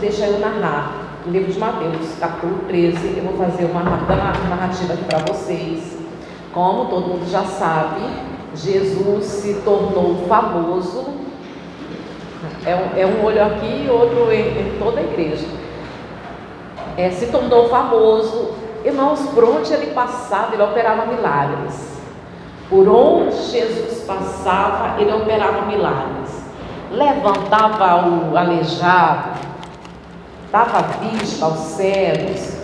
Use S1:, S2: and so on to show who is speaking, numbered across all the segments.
S1: deixa eu narrar. No livro de Mateus, capítulo 13, eu vou fazer uma narrativa aqui para vocês. Como todo mundo já sabe, Jesus se tornou famoso. É um olho aqui e outro em toda a igreja. Se tornou famoso. Irmãos, por onde ele passava, ele operava milagres. Por onde Jesus passava, ele operava milagres. Levantava o aleijado, dava vista aos cegos,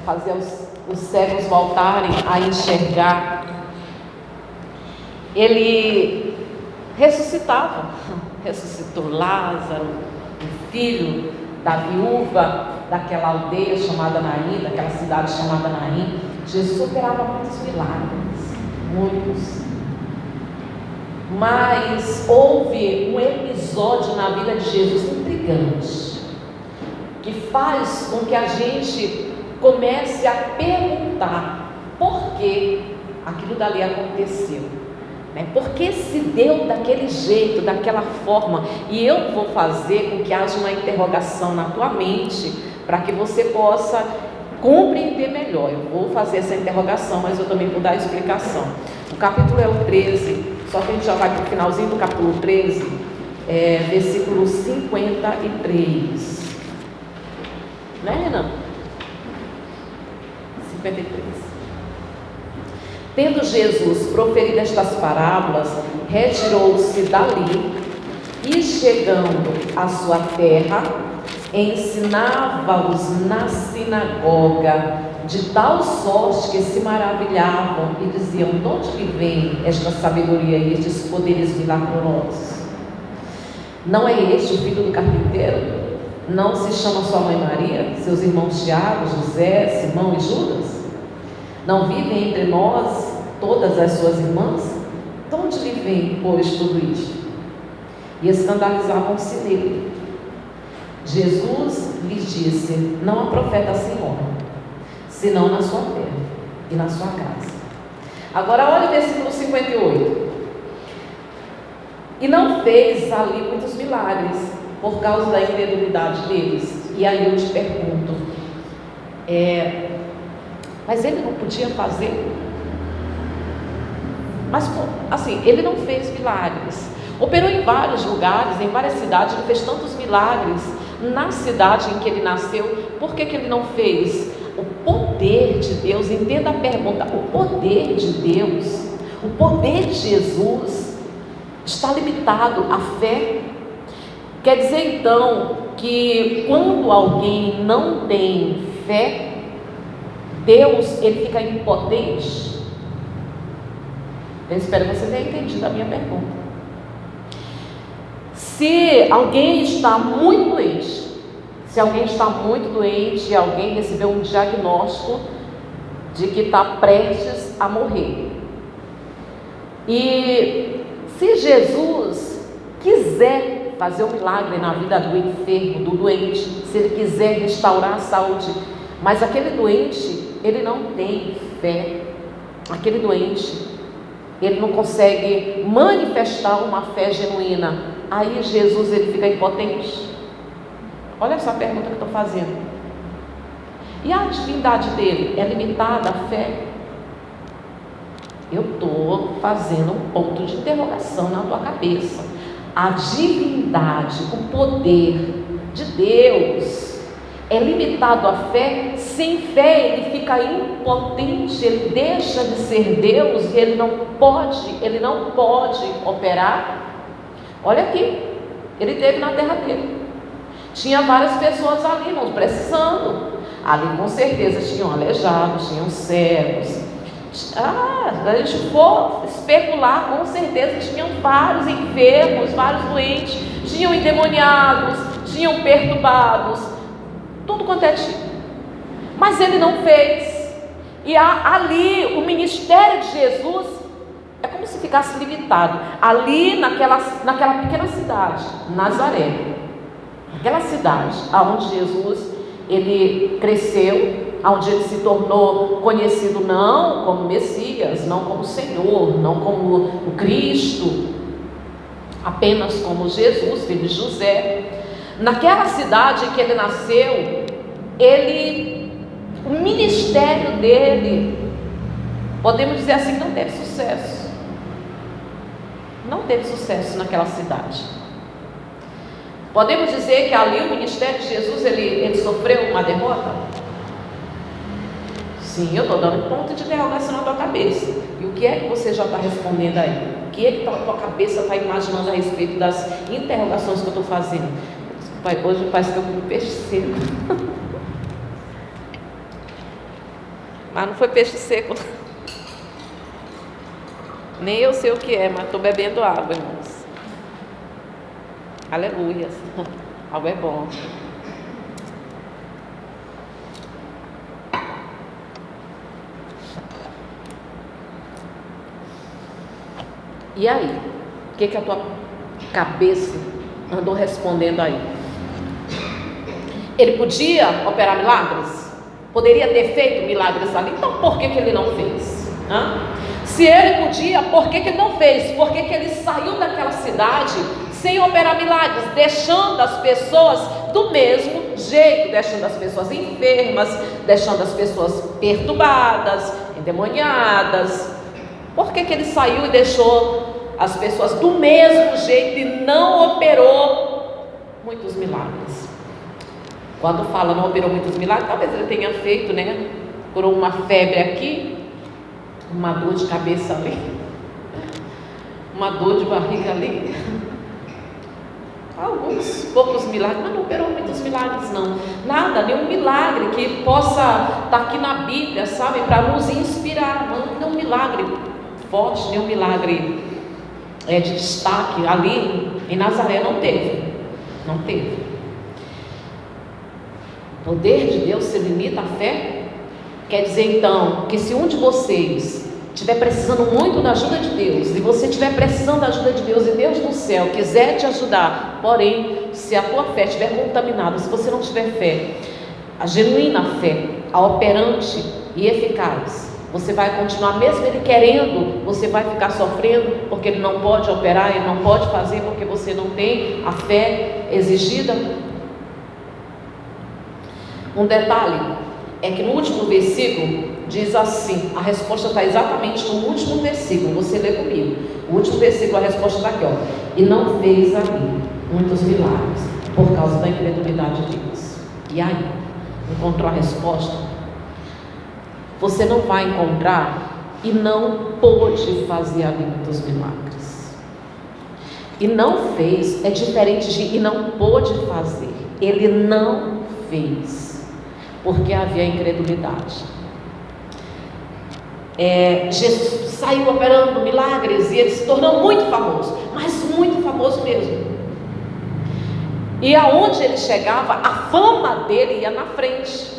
S1: fazia os cegos voltarem a enxergar. Ele ressuscitou Lázaro, o filho da viúva daquela aldeia chamada Naim, daquela cidade chamada Naim. Jesus operava muitos milagres, muitos. Mas houve um episódio na vida de Jesus intrigante, que faz com que a gente comece a perguntar por que aquilo dali aconteceu, né? Por que se deu daquele jeito, daquela forma? E eu vou fazer com que haja uma interrogação na tua mente, para que você possa compreender melhor. Eu vou fazer essa interrogação, mas eu também vou dar a explicação. O capítulo é o 13, só que a gente já vai para o finalzinho do capítulo 13, versículo 53. Né, Renan? 53. Tendo Jesus proferido estas parábolas, retirou-se dali e, chegando à sua terra, ensinava-os na sinagoga, de tal sorte que se maravilhavam e diziam: de onde lhe vem esta sabedoria e estes poderes milagrosos? Não é este o filho do carpinteiro? Não se chama sua mãe Maria, seus irmãos Tiago, José, Simão e Judas? Não vivem entre nós todas as suas irmãs? De onde lhe vem, pois, tudo isto? E escandalizavam-se nele. Jesus lhes disse: não há profeta sem honra, senão na sua terra e na sua casa. Agora olha o versículo 58. E não fez ali muitos milagres, por causa da incredulidade deles. E aí eu te pergunto, mas ele não podia fazer? Mas assim, ele não fez milagres. Operou em vários lugares, em várias cidades. Ele fez tantos milagres na cidade em que ele nasceu. Por que ele não fez? O poder de Deus, entenda a pergunta, o poder de Deus, o poder de Jesus está limitado à fé. Quer dizer então que quando alguém não tem fé, Deus, ele fica impotente? Eu espero que você tenha entendido a minha pergunta. Se alguém está muito doente, e alguém recebeu um diagnóstico de que está prestes a morrer, e se Jesus quiser fazer um milagre na vida do enfermo, do doente, se ele quiser restaurar a saúde, mas aquele doente, ele não tem fé, aquele doente, ele não consegue manifestar uma fé genuína, aí Jesus, ele fica impotente? Olha só a pergunta que eu estou fazendo. E a divindade dele é limitada à fé? Eu estou fazendo um ponto de interrogação na tua cabeça. A divindade, o poder de Deus é limitado à fé? Sem fé ele fica impotente, ele deixa de ser Deus e ele não pode operar. Olha aqui, ele esteve na terra dele, tinha várias pessoas ali, irmãos, precisando. Ali com certeza tinham aleijados, tinham cegos. Se a gente for especular, com certeza tinham vários enfermos, vários doentes, tinham endemoniados, tinham perturbados, tudo quanto é tipo. Mas ele não fez. E ali o ministério de Jesus é como se ficasse limitado. Ali naquela pequena cidade, Nazaré, aquela cidade onde Jesus ele cresceu, onde ele se tornou conhecido não como Messias, não como Senhor, não como o Cristo, apenas como Jesus, filho de José. Naquela cidade que ele nasceu, o ministério dele, podemos dizer assim, não teve sucesso. Não teve sucesso naquela cidade. Podemos dizer que ali o ministério de Jesus, ele sofreu uma derrota? Sim, eu estou dando um ponto de interrogação na tua cabeça. E o que é que você já está respondendo aí? O que é que a tua cabeça está imaginando a respeito das interrogações que eu estou fazendo? Pai, hoje parece que eu comi peixe seco. Mas não foi peixe seco. Nem eu sei o que é, mas estou bebendo água, irmãos. Aleluia. Água é bom. E aí? O que a tua cabeça andou respondendo aí? Ele podia operar milagres? Poderia ter feito milagres ali? Então por que ele não fez? Se ele podia, por que ele não fez? Por que ele saiu daquela cidade sem operar milagres, deixando as pessoas do mesmo jeito, deixando as pessoas enfermas, deixando as pessoas perturbadas, endemoniadas? Por que ele saiu e deixou as pessoas do mesmo jeito e não operou muitos milagres? Quando fala não operou muitos milagres, talvez ele tenha feito, né? Curou uma febre aqui, uma dor de cabeça ali, uma dor de barriga ali, alguns poucos milagres, mas não operou muitos milagres não. Nada, nenhum milagre que possa estar aqui na Bíblia, sabe, para nos inspirar. Não, nenhum milagre forte, nenhum milagre de destaque ali em Nazaré não teve. O poder de Deus se limita à fé. Quer dizer então que se um de vocês estiver precisando muito da ajuda de Deus, e você estiver precisando da ajuda de Deus, e Deus do céu quiser te ajudar, porém, se a tua fé estiver contaminada, se você não tiver fé, a genuína fé, a operante e eficaz, você vai continuar, mesmo ele querendo, você vai ficar sofrendo, porque ele não pode operar, ele não pode fazer, porque você não tem a fé exigida. Um detalhe é que no último versículo diz assim, a resposta está exatamente no último versículo, você lê comigo, o último versículo, a resposta está aqui, e não fez ali muitos milagres, por causa da incredulidade deles. E aí, encontrou a resposta? Você não vai encontrar e não pôde fazer ali muitos milagres. E não fez é diferente de e não pôde fazer. Ele não fez, porque havia incredulidade. Jesus saiu operando milagres e ele se tornou muito famoso, mas muito famoso mesmo. E aonde ele chegava, a fama dele ia na frente.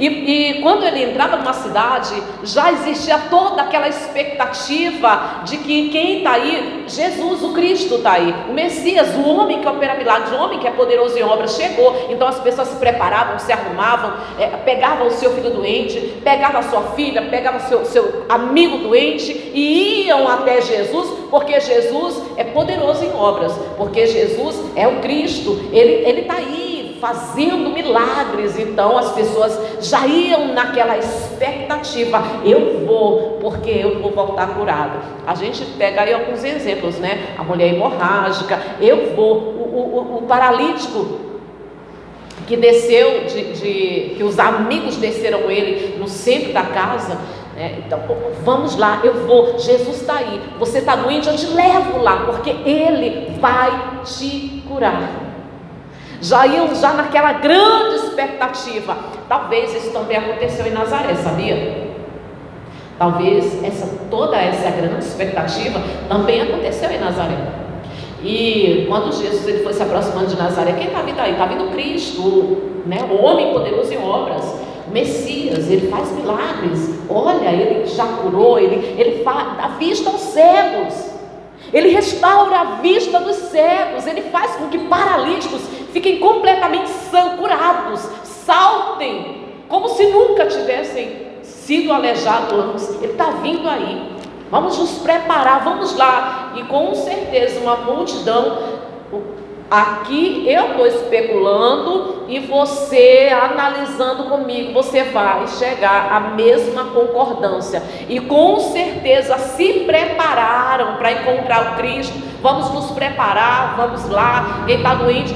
S1: E quando ele entrava numa cidade, já existia toda aquela expectativa de que quem está aí, Jesus, o Cristo está aí, o Messias, o homem que opera milagres, o homem que é poderoso em obras, chegou. Então as pessoas se preparavam, se arrumavam, pegavam o seu filho doente, pegavam a sua filha, pegavam o seu amigo doente e iam até Jesus, porque Jesus é poderoso em obras, porque Jesus é o Cristo, ele está aí fazendo milagres. Então as pessoas já iam naquela expectativa, eu vou, porque eu vou voltar curada. A gente pega aí alguns exemplos, né? A mulher hemorrágica, eu vou, o paralítico que desceu, que os amigos desceram ele no centro da casa, né? Então vamos lá, eu vou, Jesus está aí, você está doente, eu te levo lá, porque ele vai te curar. Já iam naquela grande expectativa. Talvez isso também aconteceu em Nazaré, sabia? Talvez toda essa grande expectativa também aconteceu em Nazaré. E quando Jesus ele foi se aproximando de Nazaré, quem está vindo aí? Está vindo Cristo, né? O homem poderoso em obras, o Messias, ele faz milagres. Olha, ele já curou, ele dá vista aos cegos, ele restaura a vista dos cegos, ele faz com que paralíticos fiquem completamente curados, saltem, como se nunca tivessem sido aleijados antes. Ele está vindo aí, vamos nos preparar, vamos lá. E com certeza uma multidão Aqui eu estou especulando e você analisando comigo, você vai chegar à mesma concordância. E com certeza se prepararam para encontrar o Cristo. Vamos nos preparar, vamos lá. Quem está doente,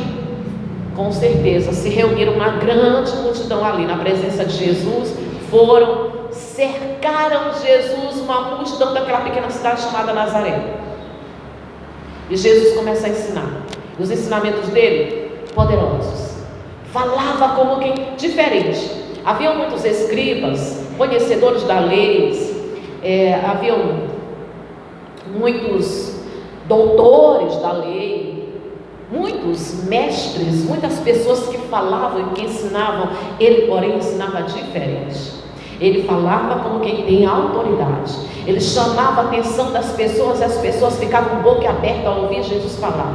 S1: com certeza se reuniram uma grande multidão ali na presença de Jesus. Foram, cercaram Jesus, uma multidão daquela pequena cidade chamada Nazaré. E Jesus começa a ensinar. Os ensinamentos dele, poderosos. Falava como quem diferente. Havia muitos escribas, conhecedores da lei, haviam muitos doutores da lei, muitos mestres, muitas pessoas que falavam e que ensinavam. Ele, porém, ensinava diferente. Ele falava como quem tem autoridade. Ele chamava a atenção das pessoas e as pessoas ficavam boca aberta ao ouvir Jesus falar.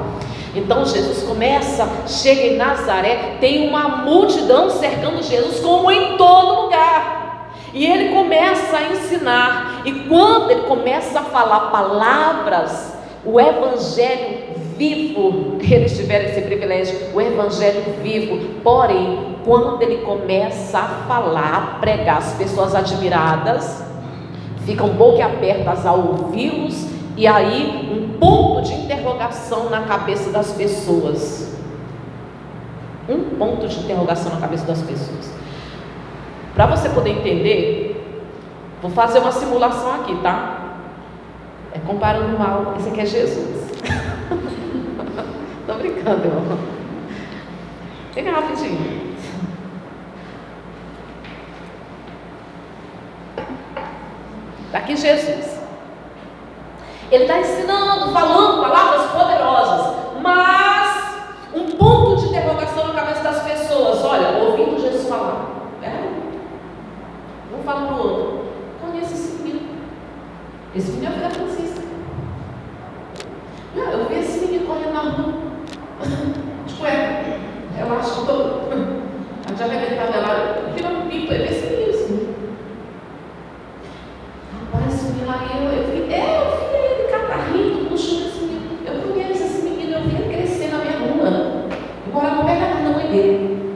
S1: Então Jesus começa, chega em Nazaré, tem uma multidão cercando Jesus, como em todo lugar. E ele começa a ensinar. E quando ele começa a falar palavras, o evangelho vivo, eles tiveram esse privilégio, o evangelho vivo. Porém, quando ele começa a falar, a pregar, as pessoas admiradas ficam boca abertas a ouvi-los. E aí, um ponto de interrogação na cabeça das pessoas. Um ponto de interrogação na cabeça das pessoas. Para você poder entender, vou fazer uma simulação aqui, tá? Comparando mal, esse aqui é Jesus. Tô brincando, irmão. Fica rapidinho. Tá aqui Jesus. Ele está ensinando, falando palavras poderosas, mas um ponto de interrogação na cabeça das pessoas. Olha, ouvindo Jesus falar, um fala para o outro: conheço esse menino. Esse menino é o filho da Francisca. Eu vi esse menino correndo na rua. Tipo, ela acha que eu estou. A gente já vai ver ela virando pipa. Eu vi esse menino assim. Rapaz, esse menino aí, eu vi ele catarrinho no chão desse menino. Eu conheço esse menino, eu vi ele crescer na minha rua. Eu morava perto da mãe dele.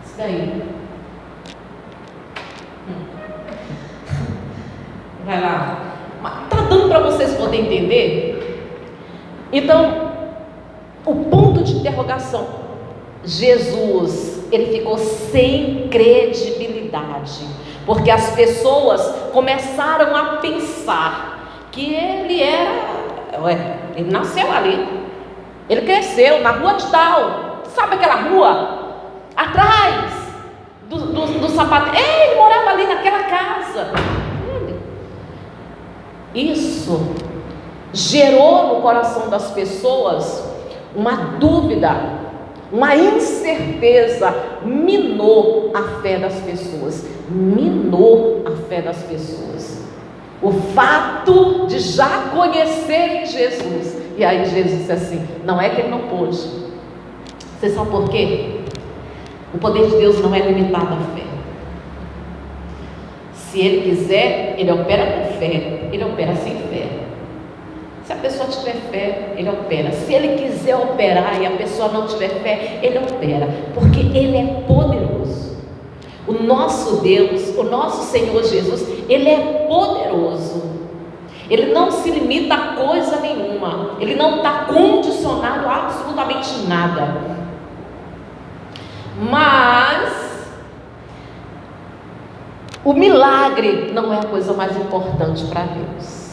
S1: Isso daí. Vai lá. Está dando para vocês poderem entender? Então, o ponto de interrogação. Jesus, ele ficou sem credibilidade, porque as pessoas começaram a pensar que ele ele nasceu ali, ele cresceu na rua de tal, sabe aquela rua atrás do sapato? Ele morava ali naquela casa. Isso gerou no coração das pessoas uma dúvida, uma incerteza, minou a fé das pessoas. Minou a fé das pessoas. O fato de já conhecerem Jesus. E aí Jesus disse assim: não é que ele não pôde. Você sabe por quê? O poder de Deus não é limitado à fé. Se ele quiser, ele opera com fé, ele opera sem fé. Se a pessoa tiver fé, ele opera. Se ele quiser operar e a pessoa não tiver fé, ele opera, porque ele é poderoso. O nosso Deus, o nosso Senhor Jesus, ele é poderoso. Ele não se limita a coisa nenhuma. Ele não está condicionado a absolutamente nada. Mas o milagre não é a coisa mais importante para Deus.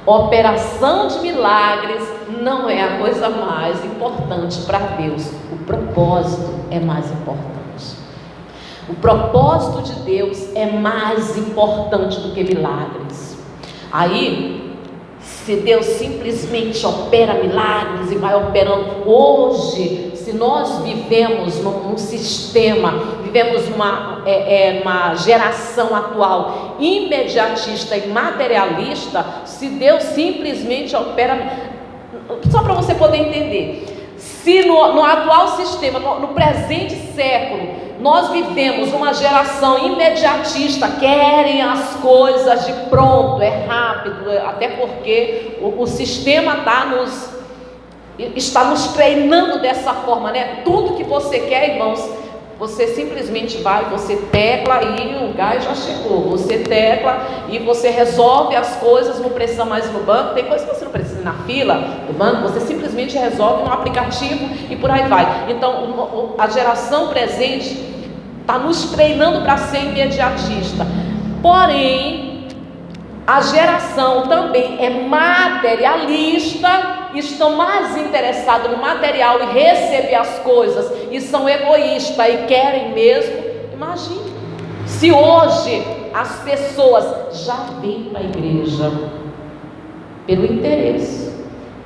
S1: Operação de milagres não é a coisa mais importante para Deus. O propósito é mais importante. O propósito de Deus é mais importante do que milagres. Aí, se Deus simplesmente opera milagres e vai operando hoje, se nós vivemos num sistema, vivemos numa geração atual imediatista e materialista, se Deus simplesmente opera, só para você poder entender, se no atual sistema, no presente século, nós vivemos uma geração imediatista, querem as coisas de pronto, é rápido, até porque o sistema está está nos treinando dessa forma, né? Tudo que você quer, irmãos, você simplesmente vai, você tecla e o gás já chegou. Você tecla e você resolve as coisas, não precisa mais no banco. Tem coisas que você não precisa ir na fila do banco, você simplesmente resolve no aplicativo e por aí vai. Então, a geração presente está nos treinando para ser imediatista. Porém, a geração também é materialista, estão mais interessados no material e receber as coisas, e são egoístas e querem mesmo. Imagine, se hoje as pessoas já vêm para a igreja pelo interesse,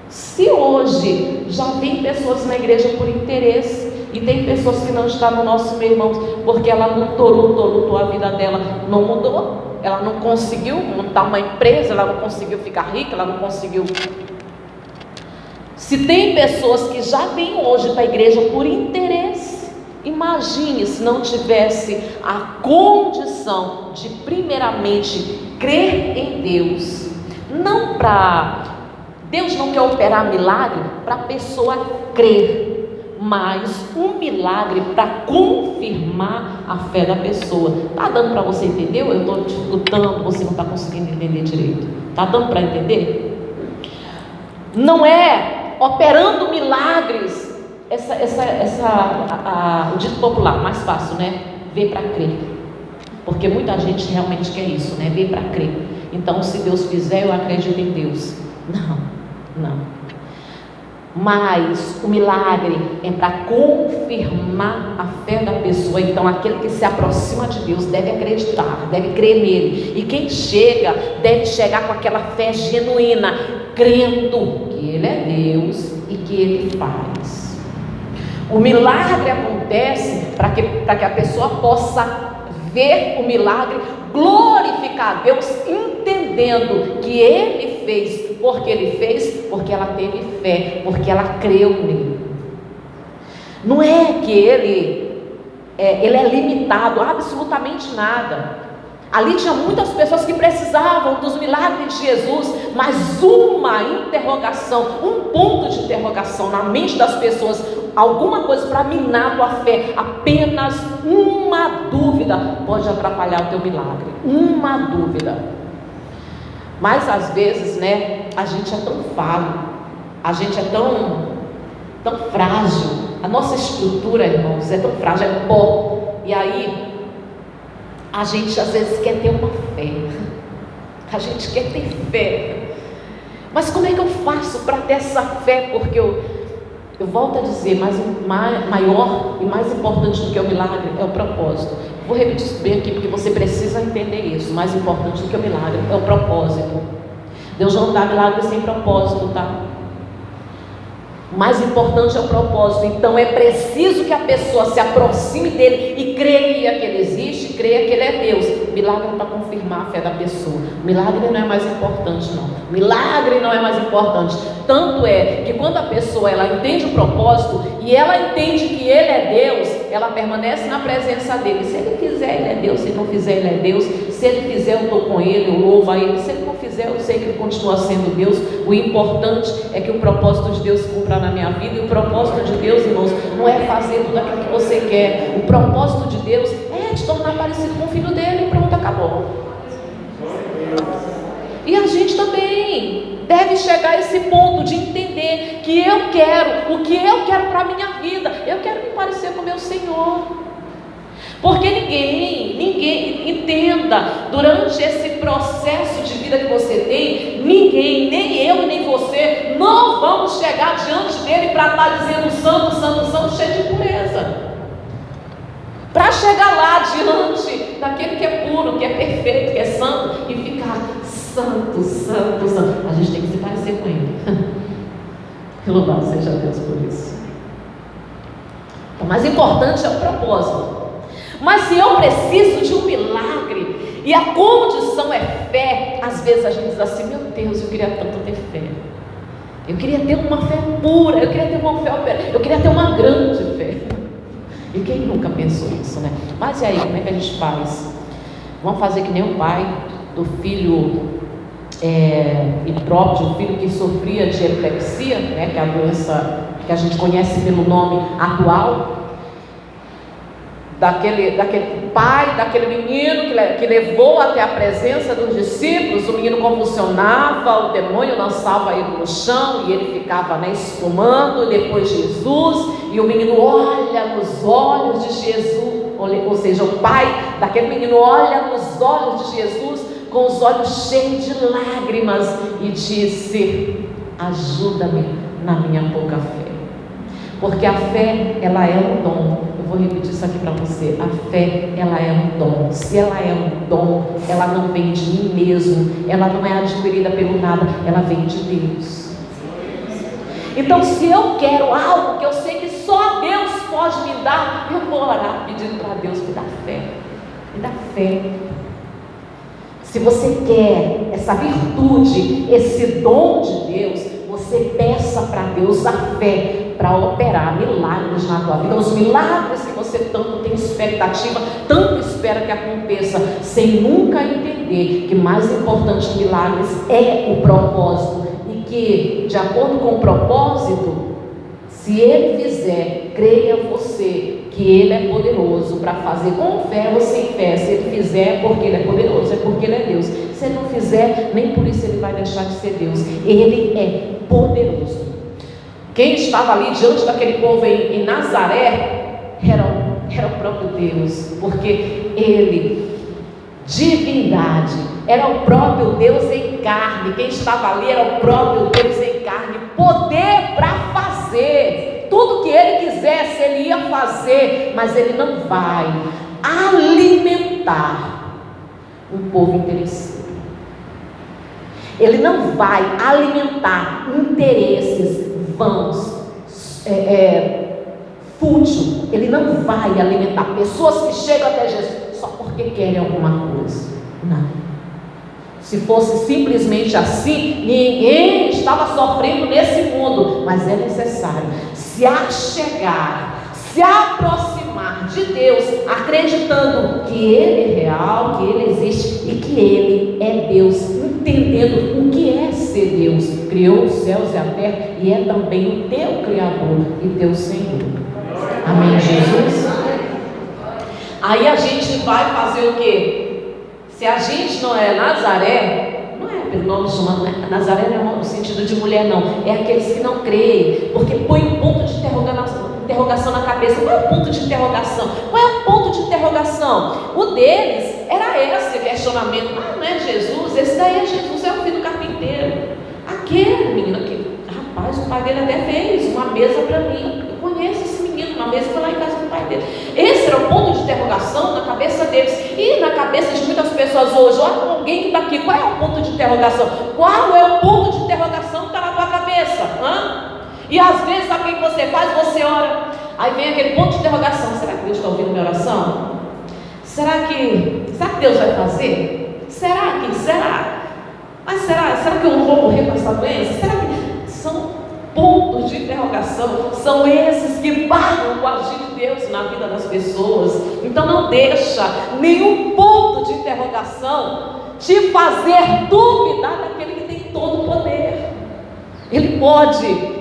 S1: se hoje já vem pessoas na igreja por interesse, e tem pessoas que não estão no nosso meio, irmãos, porque ela lutou a vida dela, não mudou. Ela não conseguiu montar uma empresa, ela não conseguiu ficar rica, ela não conseguiu. Se tem pessoas que já vêm hoje para a igreja por interesse, imagine se não tivesse a condição de primeiramente crer em Deus. Não para... Deus não quer operar milagre para a pessoa crer, mas um milagre para confirmar a fé da pessoa. Está dando para você entender? Eu estou dificultando, você não está conseguindo entender direito. Está dando para entender? Não é operando milagres. O dito popular, mais fácil, né? Vem para crer. Porque muita gente realmente quer isso, né? Vem para crer. Então, se Deus fizer, eu acredito em Deus. Não. Mas o milagre é para confirmar a fé da pessoa. Então aquele que se aproxima de Deus deve acreditar, deve crer nele. E quem chega, deve chegar com aquela fé genuína, crendo que ele é Deus e que ele faz. O milagre acontece para que a pessoa possa ver o milagre, glorificar a Deus, entendendo que ele fez, porque ele fez, porque ela teve fé, porque ela creu nele. Não é que ele é limitado a absolutamente nada. Ali tinha muitas pessoas que precisavam dos milagres de Jesus, mas uma interrogação, um ponto de interrogação na mente das pessoas, alguma coisa para minar a tua fé, apenas uma dúvida pode atrapalhar o teu milagre, uma dúvida. Mas às vezes, né, a gente é tão falho, a gente é tão frágil, a nossa estrutura, irmãos, é tão frágil, é pó, e aí a gente às vezes quer ter uma fé, a gente quer ter fé, mas como é que eu faço para ter essa fé? Porque eu volto a dizer, maior e mais importante do que o milagre é o propósito. Vou repetir isso bem aqui, porque você precisa entender isso. Mais importante do que o milagre é o propósito. Deus não dá milagre sem propósito, tá? O mais importante é o propósito. Então é preciso que a pessoa se aproxime dele e creia que ele existe, creia que ele é Deus. Milagre é para confirmar a fé da pessoa. Milagre não é mais importante, não. Milagre não é mais importante. Tanto é que quando a pessoa ela entende o propósito e ela entende que ele é Deus, ela permanece na presença dele. Se ele fizer, ele é Deus. Se ele não fizer, ele é Deus. Se ele fizer, eu estou com ele, eu louvo a ele. Se ele não fizer, eu sei que ele continua sendo Deus. O importante é que o propósito de Deus se cumpra na minha vida. E o propósito de Deus, irmãos, não é fazer tudo aquilo que você quer. O propósito de Deus é te tornar parecido com o filho dele. E pronto, acabou. E a gente também deve chegar a esse ponto de entender que eu quero, o que eu quero para a minha vida, eu quero me parecer com o meu Senhor. Porque ninguém entenda, durante esse processo de vida que você tem, ninguém, nem eu, nem você, não vamos chegar diante dele para estar dizendo santo, santo, santo, cheio de pureza. Para chegar lá diante daquele que é puro, que é perfeito, que é santo, e ficar santo, santo, santo, a gente tem que se parecer com ele. Louvado seja Deus por isso. O mais importante é o propósito. Mas se eu preciso de um milagre e a condição é fé, às vezes a gente diz assim: meu Deus, eu queria tanto ter fé, eu queria ter uma fé pura, eu queria ter uma fé, eu queria ter uma grande fé. E quem nunca pensou isso, né? Mas e aí, como é que a gente faz? Vamos fazer que nem o pai do filho e próprio, um filho que sofria de epilepsia, né, que é a doença que a gente conhece pelo nome atual, daquele pai, daquele menino que levou até a presença dos discípulos. O menino convulsionava, o demônio lançava ele no chão e ele ficava, né, espumando. Depois Jesus, e o menino olha nos olhos de Jesus, ou seja, o pai daquele menino olha nos olhos de Jesus com os olhos cheios de lágrimas e disse: ajuda-me na minha pouca fé. Porque a fé, ela é um dom. Eu vou repetir isso aqui para você. A fé, ela é um dom. Se ela é um dom, ela não vem de mim mesmo, ela não é adquirida pelo nada, ela vem de Deus. Então, se eu quero algo que eu sei que só Deus pode me dar, eu vou orar pedindo para Deus: me dá fé, me dá fé. Se você quer essa virtude, esse dom de Deus, você peça para Deus a fé para operar milagres na tua vida. Os milagres que você tanto tem expectativa, tanto espera que aconteça, sem nunca entender que mais importante que milagres é o propósito, e que, de acordo com o propósito, se Ele fizer, creia você que Ele é poderoso para fazer, com fé ou sem fé. Se Ele fizer, é porque Ele é poderoso, é porque Ele é Deus. Se Ele não fizer, nem por isso Ele vai deixar de ser Deus. Ele é poderoso. Quem estava ali diante daquele povo em Nazaré era o próprio Deus, porque Ele, divindade, era o próprio Deus em carne. Quem estava ali era o próprio Deus em carne, poder para fazer tudo que Ele quisesse. Ele ia fazer, mas Ele não vai alimentar um povo interesseiro. Ele não vai alimentar interesses vãos, fútil. Ele não vai alimentar pessoas que chegam até Jesus só porque querem alguma coisa. Não. Se fosse simplesmente assim, ninguém estava sofrendo nesse mundo. Mas é necessário se achegar, se aproximar de Deus, acreditando que Ele é real, que Ele existe e que Ele é Deus, entendendo o que é ser Deus. Criou os céus e a terra e é também o teu Criador e teu Senhor. Amém, Jesus? Aí a gente vai fazer o quê? Se a gente não é Nazaré, não é pelo nome chamado, né? Nazaré não é no sentido de mulher, não. É aqueles que não creem, porque põe um ponto de interrogação na cabeça. Qual é o ponto de interrogação? Qual é o ponto de interrogação? O deles era esse questionamento: ah, não é Jesus? Esse daí é Jesus, é o filho do carpinteiro. Aquele menino aqui, rapaz, o pai dele até fez uma mesa para mim. Eu conheço esse menino, uma mesa foi lá em casa do pai dele. Esse era o ponto de interrogação na cabeça deles. E na cabeça de muitas pessoas hoje. Olha alguém que está aqui, qual é o ponto de interrogação? Qual é o ponto de interrogação que está na tua cabeça? E às vezes, sabe o que você faz? Você ora, aí vem aquele ponto de interrogação: será que Deus está ouvindo minha oração? Será que Deus vai fazer? Será? Mas será que eu não vou morrer com essa doença? Será que são pontos de interrogação? São esses que barram o agir de Deus na vida das pessoas. Então não deixa nenhum ponto de interrogação te fazer duvidar daquele que tem todo o poder. Ele pode,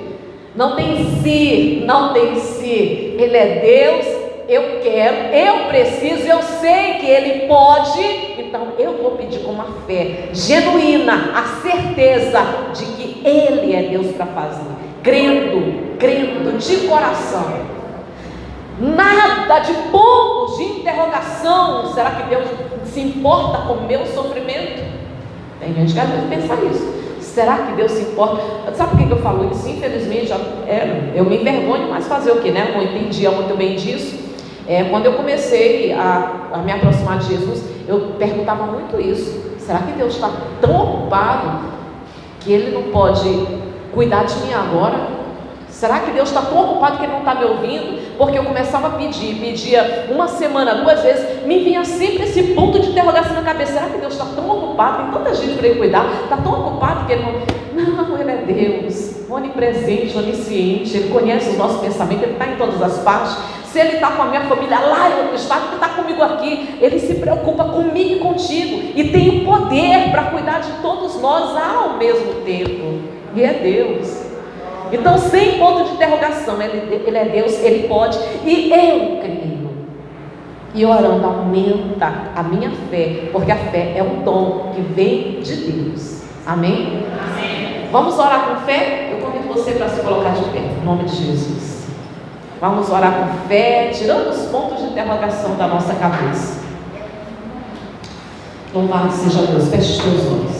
S1: não tem si, Ele é Deus. Eu quero, eu preciso, eu sei que Ele pode, então eu vou pedir com uma fé genuína, a certeza de que Ele é Deus para fazer, crendo de coração. Nada de pontos de interrogação. Será que Deus se importa com o meu sofrimento? Tem gente que às vezes pensa isso. Será que Deus se importa? Sabe por que eu falo isso? Infelizmente, eu me envergonho, mas fazer o que, né? Eu não entendia muito bem disso. Quando eu comecei a me aproximar de Jesus, eu perguntava muito isso: será que Deus está tão ocupado que Ele não pode cuidar de mim agora? Será que Deus está tão ocupado que Ele não está me ouvindo? Porque eu começava a pedia uma semana, 2 vezes, me vinha sempre esse ponto de interrogação na cabeça: será que Deus está tão ocupado? Tem tanta gente para Ele cuidar, está tão ocupado que Ele não, Ele é Deus, onipresente, onisciente, Ele conhece os nossos pensamentos, Ele está em todas as partes. Se Ele está com a minha família lá em outro estado, Ele está comigo viu aqui, Ele se preocupa comigo e contigo, e tem o poder para cuidar de todos nós ao mesmo tempo, e é Deus. Então, sem ponto de interrogação, Ele é Deus, Ele pode, e eu creio. E orando aumenta a minha fé, porque a fé é um dom que vem de Deus. Amém? Amém. Vamos orar com fé? Eu convido você para se colocar de pé, em nome de Jesus. Vamos orar com fé, tirando os pontos de interrogação da nossa cabeça. Louvado seja Deus, feche os teus olhos.